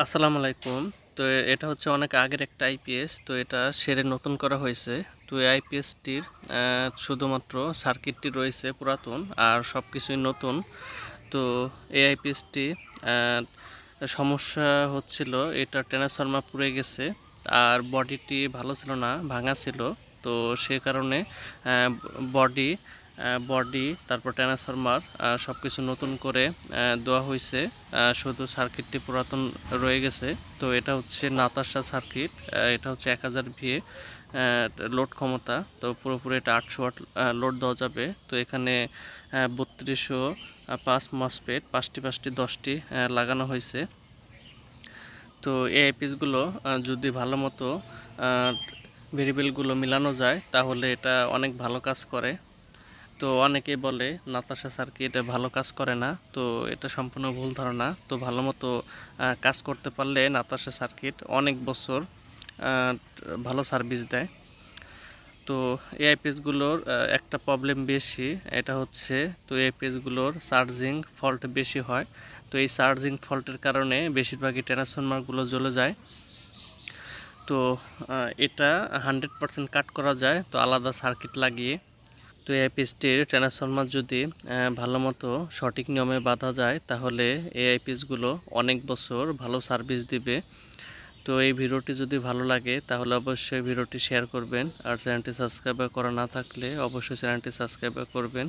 আসসালামু আলাইকুম। তো এটা হচ্ছে অনেক আগের একটা আইপিএস। তো এটা সেরে নতুন করা হয়েছে। তো এই আইপিএসটির শুধুমাত্র সার্কিটটি রয়েছে পুরাতন, আর সব কিছুই নতুন। তো এই আইপিএসটি সমস্যা হচ্ছিল, এটা ট্রান্সফরমার পুড়ে গেছে, আর বডিটি ভালো ছিল না, ভাঙা ছিল। তো সে কারণে বডি বডি তারপর ট্রান্সফরমার সব কিছু নতুন করে দেওয়া হয়েছে। শুধু সার্কিটটি পুরাতন রয়ে গেছে। তো এটা হচ্ছে নাতাশা সার্কিট। এটা হচ্ছে 1000 ভিএ লোড ক্ষমতা। তো পুরোপুরি এটা 800 ওয়াট লোড দেওয়া যাবে। তো এখানে 3205 মসফেট 5টি 10টি লাগানো হয়েছে। তো এই আইপিএসগুলো যদি ভালো মতো ভেরিয়েবলগুলো মিলানো যায় তাহলে এটা অনেক ভালো কাজ করে। তো অনেকেই বলে নাতাশা সার্কিট ভালো কাজ করে না, তো এটা সম্পূর্ণ ভুল ধারণা। তো ভালো মতো কাজ করতে পারলে নাতাশা সার্কিট অনেক বছর আহ, ভালো সার্ভিস দেয়। তো এই আইপিএসগুলোর একটা প্রবলেম বেশি, এটা হচ্ছে তো এই আইপিএসগুলোর চার্জিং ফল্ট বেশি হয়। তো এই চার্জিং ফল্টের কারণে বেশিরভাগই ট্রান্সফরমারগুলো জ্বলে যায়। তো এটা 100% কাট করা যায় তো আলাদা সার্কিট লাগিয়ে। তো এই আইপিএসটির ট্রান্সফরমার যদি ভালো মতো সঠিক নিয়মে বাঁধা যায় তাহলে এই আইপিএসগুলো অনেক বছর ভালো সার্ভিস দিবে। তো এই ভিডিওটি যদি ভালো লাগে তাহলে অবশ্যই ভিডিওটি শেয়ার করবেন, আর চ্যানেলটি সাবস্ক্রাইব করা না থাকলে অবশ্যই চ্যানেলটি সাবস্ক্রাইব করবেন।